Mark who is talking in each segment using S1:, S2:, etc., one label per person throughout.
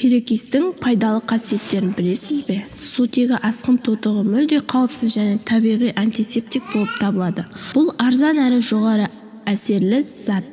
S1: Перекистің пайдалы қасиеттерін білесіз бе? Сутегі асқын тотығы мүлде қауіпсіз және табиғи антисептик болып табылады. Бұл арзан әрі жоғары әсерлі зат.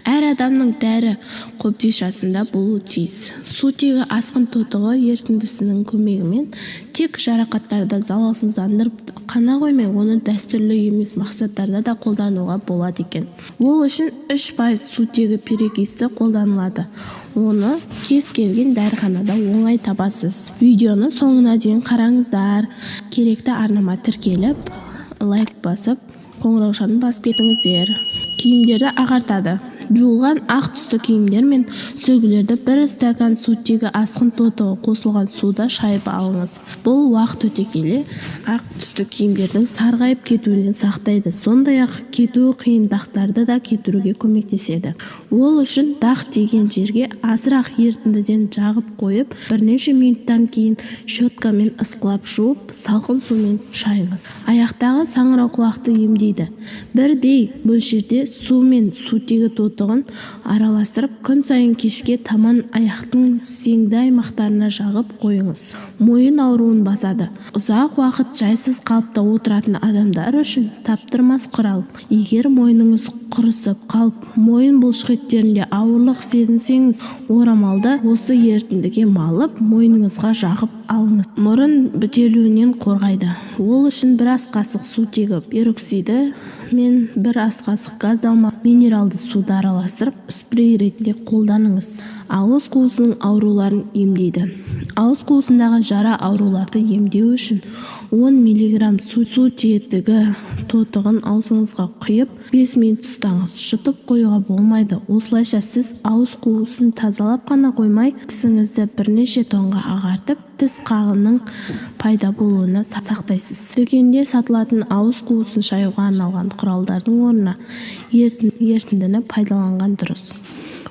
S1: Әр адамның дәрі қобдишасында болуы тиіс. Сутегі асқын тотығы ерітіндісінің көмегімен тек жарақаттарды залалсыздандырып қана қоймай, оны дәстүрлі емес мақсаттарда да қолдануға болады екен. Ол үшін 3% сутегі перекисті қолданылады. Оны кез келген дәріханада оңай табасыз. Видеоны соңына дейін қараңыздар. Керекті арнама тіркеліп, лайк басып, қоңыраушаны басып кетіңіздер. Киімдерді ағартады. Жуылған ақ түсті киімдер мен сөгілерді 1 стакан сутегі асқын тотығы қосылған суда шайып алыңыз. Бұл уақыт өте келе ақ түсті киімдердің сарғайып кетуінен сақтайды. Сондай-ақ кетуі қиын дақтарды да кетіруге көмектеседі. Ол үшін дақ тиген жерге азырақ ерітіндіден жағып қойып, бірнеше минуттан кейін щеткамен ысқылап жуып, салқын сумен шайыңыз. Аяқтағы саңырауқұлақты емдейді. Бірдей мөлшерде су мен сутегі тотығын араластырып, күн сайын кешке таман аяқтың сеңді аймақтарына жағып қойыңыз. Мойын ауруын басады. Ұзақ уақыт жайсыз қалыпта отыратын адамдар үшін таптырмас құрал. Егер мойныңыз құрысып қалып, мойын бұлшықеттерінде ауырлық сезінсеңіз, орамалды осы ерітіндіге малып, мойныңызға жағып алыңыз. Мұрын бітелуінен қорғайды. Ол үшін 1 ас қасық сутегі пероксиді мен 1 ас қасық газдалма минералды суды араластырып, спрей ретінде қолданыңыз. Ауыз қуысының ауруларын емдейді. Ауыз қуысындағы жара ауруларды емдеу үшін 10 мг сутегі тотығын аузыңызға құйып, 5 минут ұстаңыз. Жұтып қоюға болмайды. Осылайша сіз ауыз қуысын тазалап қана қоймай, тісіңізді бірнеше тонға ағартып, тіс қағының пайда болуына сақтайсыз. Дүкенде сатылатын ауыз қуысын шаюға арналған құралдардың орнына ерітіндіні пайдаланған дұрыс.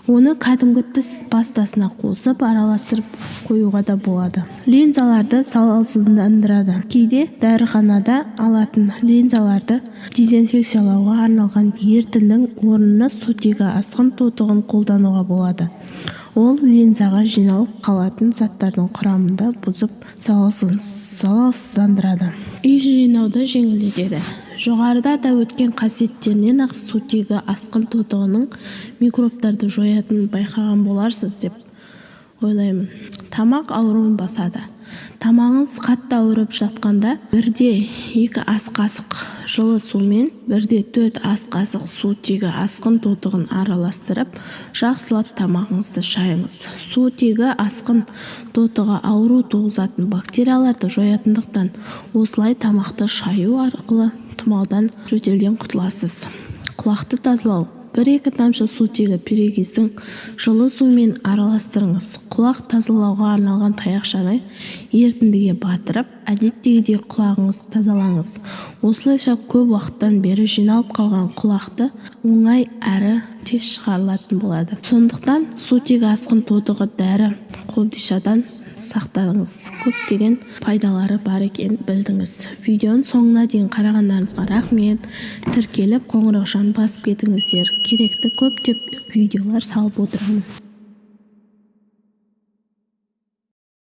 S1: Оны кәдімгі тіс пастасына қосып, араластырып қоюға да болады. Линзаларды залалсыздандырады. Кейде дәріханада алатын линзаларды дезинфекциялауға арналған ерітіндінің орнына сутегі асқын тотығын қолдануға болады. Ол линзаға жиналып қалатын заттардың құрамында бұзып залалсыздандырады. Үй жинауды жеңілдетеді. Жоғарыда да өткен қасиеттерінен ақ сутегі асқын тотығының микробтарды жоятынын байқаған боларсыз деп ойлаймын. Тамақ ауруын басады. Тамағыңыз қатты ауырып жатқанда 1-2 ас қасық жылы сумен 1-4 ас қасық сутегі асқын тотығын араластырып, жақсылап тамағыңызды шайыңыз. Сутегі асқын тотығы ауру туғызатын бактерияларды жоятындықтан, осылай тамақты шаю арқылы тұмаудан жөтелден құтыласыз. Құлақты тазалау. 1-2 тамшы сутегі перекистің жылы сумен араластырыңыз. Құлақ тазалауға арналған таяқшаны ерітіндіге батырып, әдеттегідей құлағыңыз тазалаңыз. Осылайша көп уақыттан бері жиналып қалған құлақты оңай әрі тез шығарылатын болады. Сондықтан сутегі асқын тотығы дәрі қобдишадан сақтаңыз. Көптеген пайдалары бар екен білдіңіз. Видеоның соңына дейін қарағандарыңызға рахмет. Тіркеліп, қоңыраушаны басып кетіңіздер. Керекті көптеп видеолар салып отырамын.